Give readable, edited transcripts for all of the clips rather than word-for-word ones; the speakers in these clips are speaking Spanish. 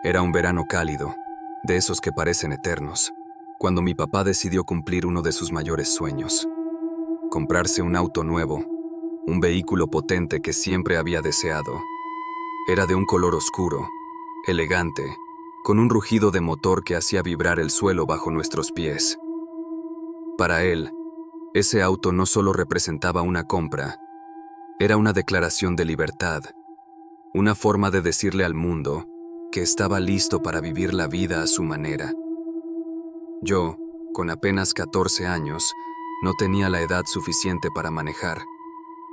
Era un verano cálido, de esos que parecen eternos, cuando mi papá decidió cumplir uno de sus mayores sueños: comprarse un auto nuevo, un vehículo potente que siempre había deseado. Era de un color oscuro, elegante, con un rugido de motor que hacía vibrar el suelo bajo nuestros pies. Para él, ese auto no solo representaba una compra, era una declaración de libertad, una forma de decirle al mundo que estaba listo para vivir la vida a su manera. Yo, con apenas 14 años, no tenía la edad suficiente para manejar,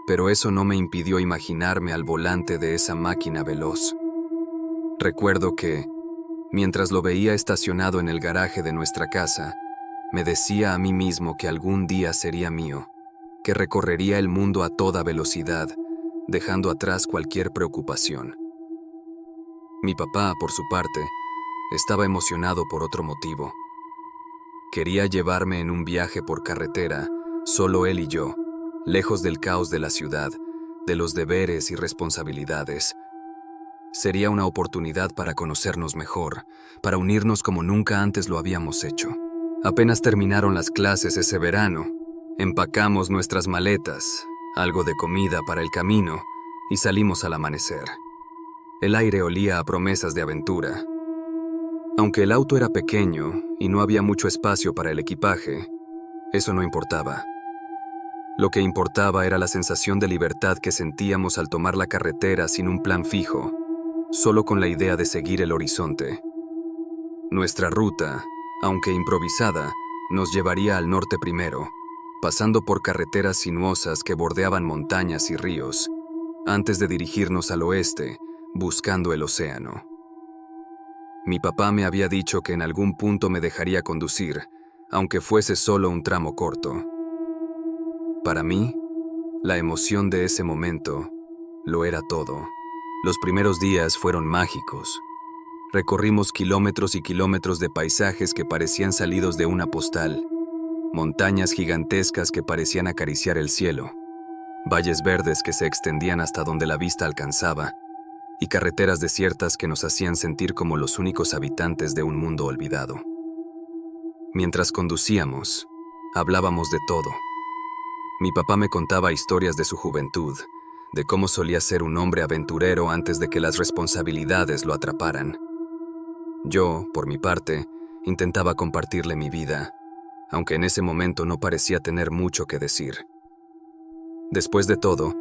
pero eso no me impidió imaginarme al volante de esa máquina veloz. Recuerdo que, mientras lo veía estacionado en el garaje de nuestra casa, me decía a mí mismo que algún día sería mío, que recorrería el mundo a toda velocidad, dejando atrás cualquier preocupación. Mi papá, por su parte, estaba emocionado por otro motivo. Quería llevarme en un viaje por carretera, solo él y yo, lejos del caos de la ciudad, de los deberes y responsabilidades. Sería una oportunidad para conocernos mejor, para unirnos como nunca antes lo habíamos hecho. Apenas terminaron las clases ese verano, empacamos nuestras maletas, algo de comida para el camino, y salimos al amanecer. El aire olía a promesas de aventura. Aunque el auto era pequeño y no había mucho espacio para el equipaje, eso no importaba. Lo que importaba era la sensación de libertad que sentíamos al tomar la carretera sin un plan fijo, solo con la idea de seguir el horizonte. Nuestra ruta, aunque improvisada, nos llevaría al norte primero, pasando por carreteras sinuosas que bordeaban montañas y ríos, antes de dirigirnos al oeste, buscando el océano. Mi papá me había dicho que en algún punto me dejaría conducir, aunque fuese solo un tramo corto. Para mí, la emoción de ese momento lo era todo. Los primeros días fueron mágicos. Recorrimos kilómetros y kilómetros de paisajes que parecían salidos de una postal, montañas gigantescas que parecían acariciar el cielo, valles verdes que se extendían hasta donde la vista alcanzaba, y carreteras desiertas que nos hacían sentir como los únicos habitantes de un mundo olvidado. Mientras conducíamos, hablábamos de todo. Mi papá me contaba historias de su juventud, de cómo solía ser un hombre aventurero antes de que las responsabilidades lo atraparan. Yo, por mi parte, intentaba compartirle mi vida, aunque en ese momento no parecía tener mucho que decir. Después de todo,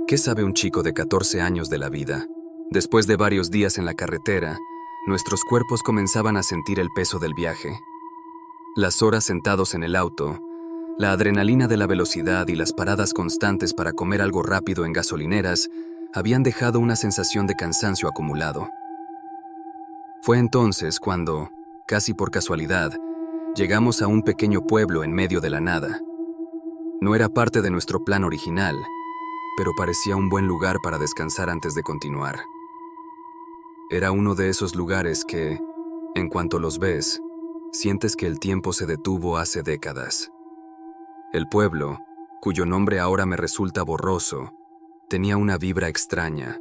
¿qué sabe un chico de 14 años de la vida? Después de varios días en la carretera, nuestros cuerpos comenzaban a sentir el peso del viaje. Las horas sentados en el auto, la adrenalina de la velocidad y las paradas constantes para comer algo rápido en gasolineras habían dejado una sensación de cansancio acumulado. Fue entonces cuando, casi por casualidad, llegamos a un pequeño pueblo en medio de la nada. No era parte de nuestro plan original, pero parecía un buen lugar para descansar antes de continuar. Era uno de esos lugares que, en cuanto los ves, sientes que el tiempo se detuvo hace décadas. El pueblo, cuyo nombre ahora me resulta borroso, tenía una vibra extraña.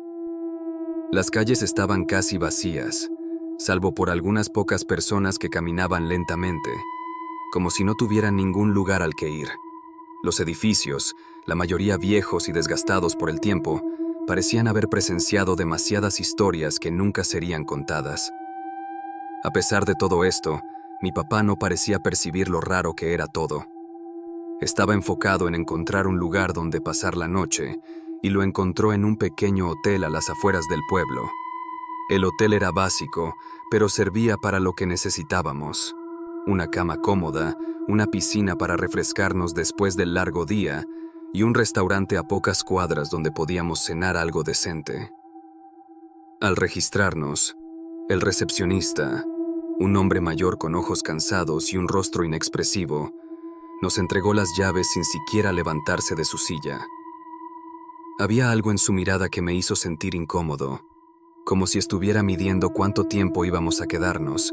Las calles estaban casi vacías, salvo por algunas pocas personas que caminaban lentamente, como si no tuvieran ningún lugar al que ir. Los edificios, la mayoría viejos y desgastados por el tiempo, parecían haber presenciado demasiadas historias que nunca serían contadas. A pesar de todo esto, mi papá no parecía percibir lo raro que era todo. Estaba enfocado en encontrar un lugar donde pasar la noche, y lo encontró en un pequeño hotel a las afueras del pueblo. El hotel era básico, pero servía para lo que necesitábamos: una cama cómoda, una piscina para refrescarnos después del largo día y un restaurante a pocas cuadras donde podíamos cenar algo decente. Al registrarnos, el recepcionista, un hombre mayor con ojos cansados y un rostro inexpresivo, nos entregó las llaves sin siquiera levantarse de su silla. Había algo en su mirada que me hizo sentir incómodo, como si estuviera midiendo cuánto tiempo íbamos a quedarnos,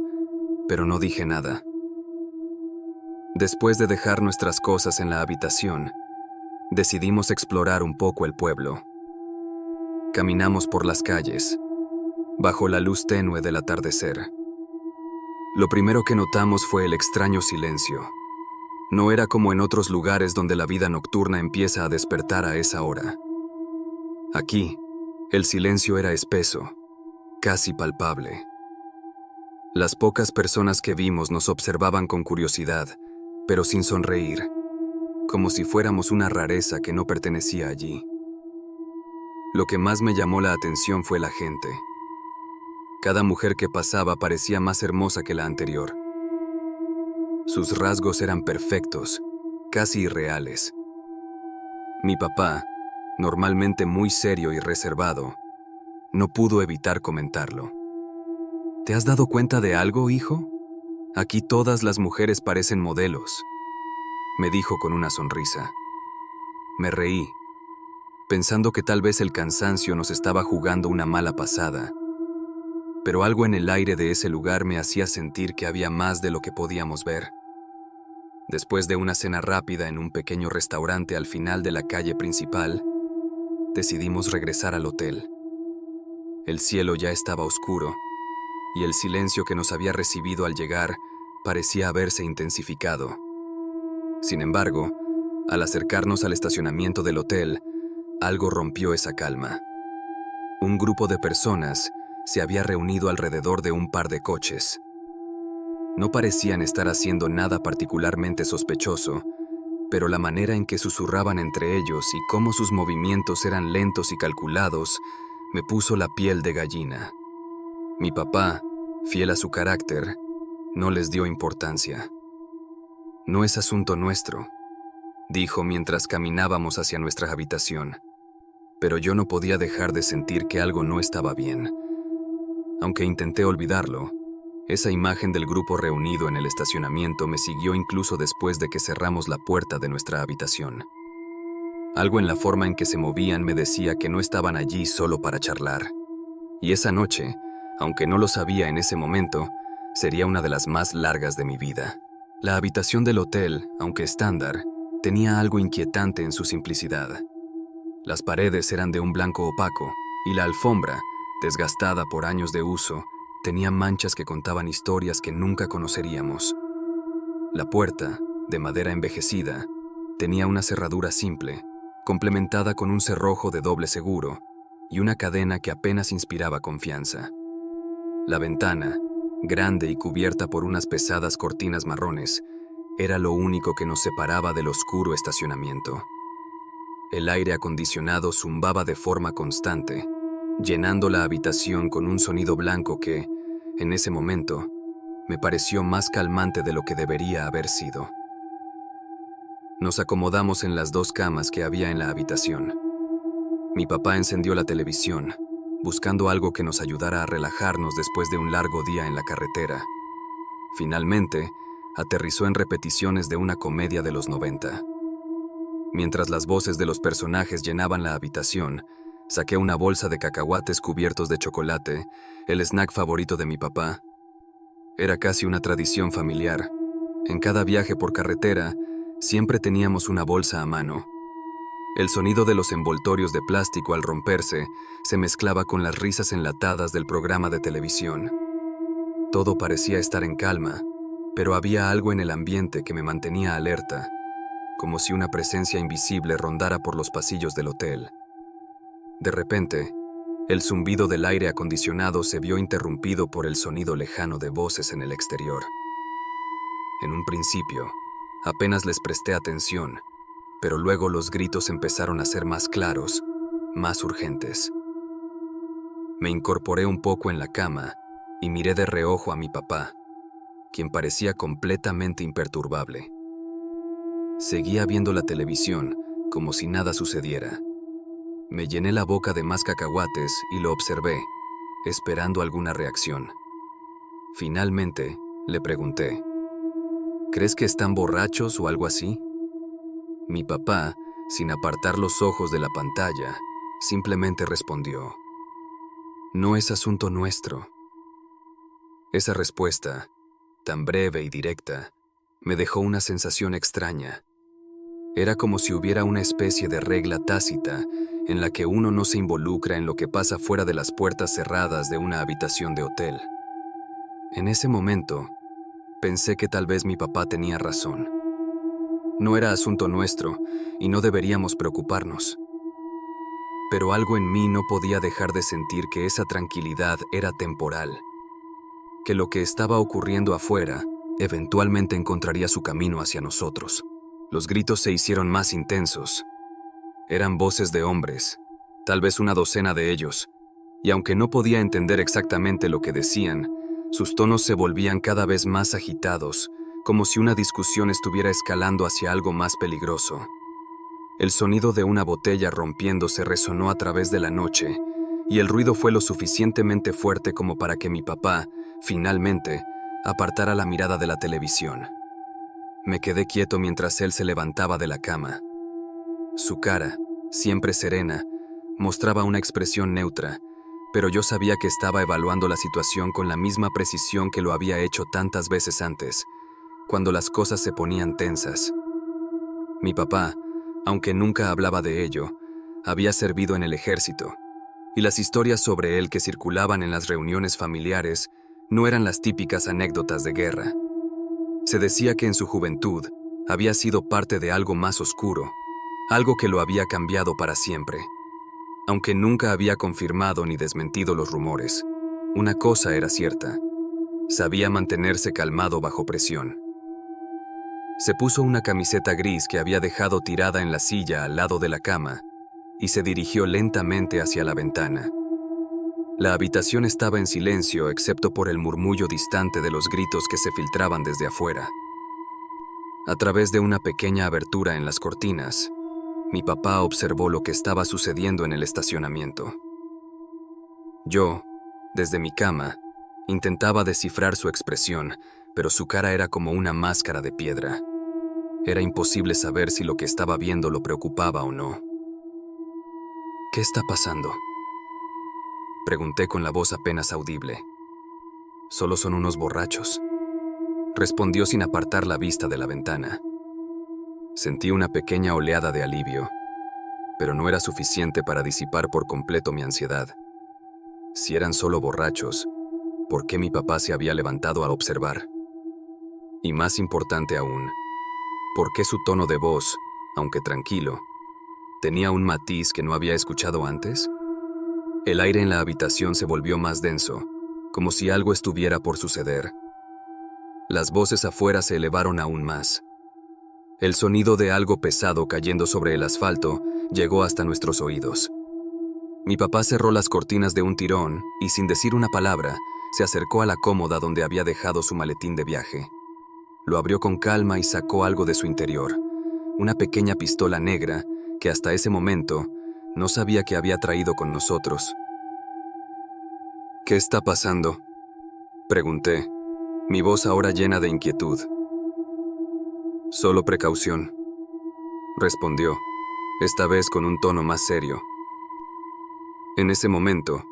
pero no dije nada. Después de dejar nuestras cosas en la habitación, decidimos explorar un poco el pueblo. Caminamos por las calles, bajo la luz tenue del atardecer. Lo primero que notamos fue el extraño silencio. No era como en otros lugares donde la vida nocturna empieza a despertar a esa hora. Aquí, el silencio era espeso, casi palpable. Las pocas personas que vimos nos observaban con curiosidad, pero sin sonreír, como si fuéramos una rareza que no pertenecía allí. Lo que más me llamó la atención fue la gente. Cada mujer que pasaba parecía más hermosa que la anterior. Sus rasgos eran perfectos, casi irreales. Mi papá, normalmente muy serio y reservado, no pudo evitar comentarlo. ¿Te has dado cuenta de algo, hijo? Aquí todas las mujeres parecen modelos, me dijo con una sonrisa. Me reí, pensando que tal vez el cansancio nos estaba jugando una mala pasada, pero algo en el aire de ese lugar me hacía sentir que había más de lo que podíamos ver. Después de una cena rápida en un pequeño restaurante al final de la calle principal, decidimos regresar al hotel. El cielo ya estaba oscuro, y el silencio que nos había recibido al llegar parecía haberse intensificado. Sin embargo, al acercarnos al estacionamiento del hotel, algo rompió esa calma. Un grupo de personas se había reunido alrededor de un par de coches. No parecían estar haciendo nada particularmente sospechoso, pero la manera en que susurraban entre ellos y cómo sus movimientos eran lentos y calculados me puso la piel de gallina. Mi papá, fiel a su carácter, no les dio importancia. No es asunto nuestro, dijo mientras caminábamos hacia nuestra habitación, pero yo no podía dejar de sentir que algo no estaba bien. Aunque intenté olvidarlo, esa imagen del grupo reunido en el estacionamiento me siguió incluso después de que cerramos la puerta de nuestra habitación. Algo en la forma en que se movían me decía que no estaban allí solo para charlar. Y esa noche, aunque no lo sabía en ese momento, sería una de las más largas de mi vida. La habitación del hotel, aunque estándar, tenía algo inquietante en su simplicidad. Las paredes eran de un blanco opaco y la alfombra, desgastada por años de uso, tenía manchas que contaban historias que nunca conoceríamos. La puerta, de madera envejecida, tenía una cerradura simple, complementada con un cerrojo de doble seguro y una cadena que apenas inspiraba confianza. La ventana, grande y cubierta por unas pesadas cortinas marrones, era lo único que nos separaba del oscuro estacionamiento. El aire acondicionado zumbaba de forma constante, llenando la habitación con un sonido blanco que, en ese momento, me pareció más calmante de lo que debería haber sido. Nos acomodamos en las dos camas que había en la habitación. Mi papá encendió la televisión, buscando algo que nos ayudara a relajarnos después de un largo día en la carretera. Finalmente, aterrizó en repeticiones de una comedia de los 90. Mientras las voces de los personajes llenaban la habitación, saqué una bolsa de cacahuates cubiertos de chocolate, el snack favorito de mi papá. Era casi una tradición familiar. En cada viaje por carretera, siempre teníamos una bolsa a mano. El sonido de los envoltorios de plástico al romperse se mezclaba con las risas enlatadas del programa de televisión. Todo parecía estar en calma, pero había algo en el ambiente que me mantenía alerta, como si una presencia invisible rondara por los pasillos del hotel. De repente, el zumbido del aire acondicionado se vio interrumpido por el sonido lejano de voces en el exterior. En un principio, apenas les presté atención, pero luego los gritos empezaron a ser más claros, más urgentes. Me incorporé un poco en la cama y miré de reojo a mi papá, quien parecía completamente imperturbable. Seguía viendo la televisión como si nada sucediera. Me llené la boca de más cacahuates y lo observé, esperando alguna reacción. Finalmente, le pregunté, ¿crees que están borrachos o algo así? Mi papá, sin apartar los ojos de la pantalla, simplemente respondió, no es asunto nuestro. Esa respuesta, tan breve y directa, me dejó una sensación extraña. Era como si hubiera una especie de regla tácita en la que uno no se involucra en lo que pasa fuera de las puertas cerradas de una habitación de hotel. En ese momento, pensé que tal vez mi papá tenía razón. No era asunto nuestro y no deberíamos preocuparnos. Pero algo en mí no podía dejar de sentir que esa tranquilidad era temporal, que lo que estaba ocurriendo afuera eventualmente encontraría su camino hacia nosotros. Los gritos se hicieron más intensos. Eran voces de hombres, tal vez una docena de ellos, y aunque no podía entender exactamente lo que decían, sus tonos se volvían cada vez más agitados, como si una discusión estuviera escalando hacia algo más peligroso. El sonido de una botella rompiéndose resonó a través de la noche, y el ruido fue lo suficientemente fuerte como para que mi papá, finalmente, apartara la mirada de la televisión. Me quedé quieto mientras él se levantaba de la cama. Su cara, siempre serena, mostraba una expresión neutra, pero yo sabía que estaba evaluando la situación con la misma precisión que lo había hecho tantas veces antes, cuando las cosas se ponían tensas. Mi papá, aunque nunca hablaba de ello, había servido en el ejército, y las historias sobre él que circulaban en las reuniones familiares no eran las típicas anécdotas de guerra. Se decía que en su juventud había sido parte de algo más oscuro, algo que lo había cambiado para siempre. Aunque nunca había confirmado ni desmentido los rumores, una cosa era cierta: sabía mantenerse calmado bajo presión. Se puso una camiseta gris que había dejado tirada en la silla al lado de la cama y se dirigió lentamente hacia la ventana. La habitación estaba en silencio excepto por el murmullo distante de los gritos que se filtraban desde afuera. A través de una pequeña abertura en las cortinas, mi papá observó lo que estaba sucediendo en el estacionamiento. Yo, desde mi cama, intentaba descifrar su expresión, pero su cara era como una máscara de piedra. Era imposible saber si lo que estaba viendo lo preocupaba o no. ¿Qué está pasando?, pregunté con la voz apenas audible. Solo son unos borrachos, respondió sin apartar la vista de la ventana. Sentí una pequeña oleada de alivio, pero no era suficiente para disipar por completo mi ansiedad. Si eran solo borrachos, ¿por qué mi papá se había levantado a observar? Y más importante aún, ¿por qué su tono de voz, aunque tranquilo, tenía un matiz que no había escuchado antes? El aire en la habitación se volvió más denso, como si algo estuviera por suceder. Las voces afuera se elevaron aún más. El sonido de algo pesado cayendo sobre el asfalto llegó hasta nuestros oídos. Mi papá cerró las cortinas de un tirón y, sin decir una palabra, se acercó a la cómoda donde había dejado su maletín de viaje. Lo abrió con calma y sacó algo de su interior, una pequeña pistola negra que hasta ese momento no sabía que había traído con nosotros. ¿Qué está pasando?, pregunté, mi voz ahora llena de inquietud. Solo precaución, respondió, esta vez con un tono más serio. En ese momento,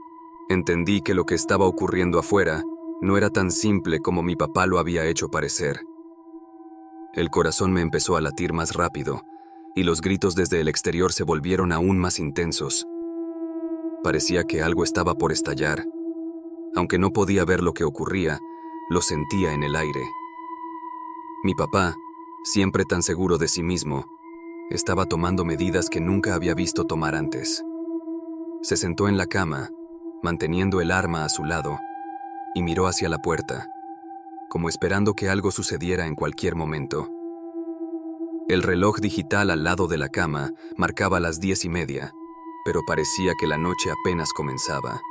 entendí que lo que estaba ocurriendo afuera no era tan simple como mi papá lo había hecho parecer. El corazón me empezó a latir más rápido, y los gritos desde el exterior se volvieron aún más intensos. Parecía que algo estaba por estallar. Aunque no podía ver lo que ocurría, lo sentía en el aire. Mi papá, siempre tan seguro de sí mismo, estaba tomando medidas que nunca había visto tomar antes. Se sentó en la cama, manteniendo el arma a su lado, y miró hacia la puerta, como esperando que algo sucediera en cualquier momento. El reloj digital al lado de la cama marcaba las 10:30, pero parecía que la noche apenas comenzaba.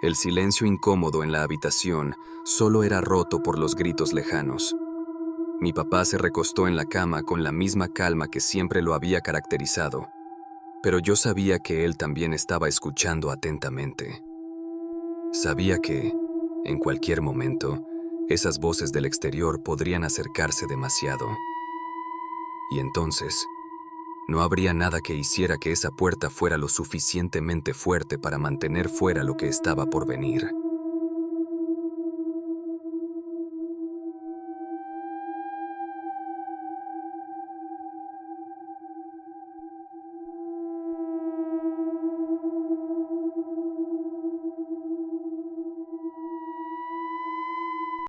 El silencio incómodo en la habitación solo era roto por los gritos lejanos. Mi papá se recostó en la cama con la misma calma que siempre lo había caracterizado, pero yo sabía que él también estaba escuchando atentamente. Sabía que, en cualquier momento, esas voces del exterior podrían acercarse demasiado. Y entonces, no habría nada que hiciera que esa puerta fuera lo suficientemente fuerte para mantener fuera lo que estaba por venir.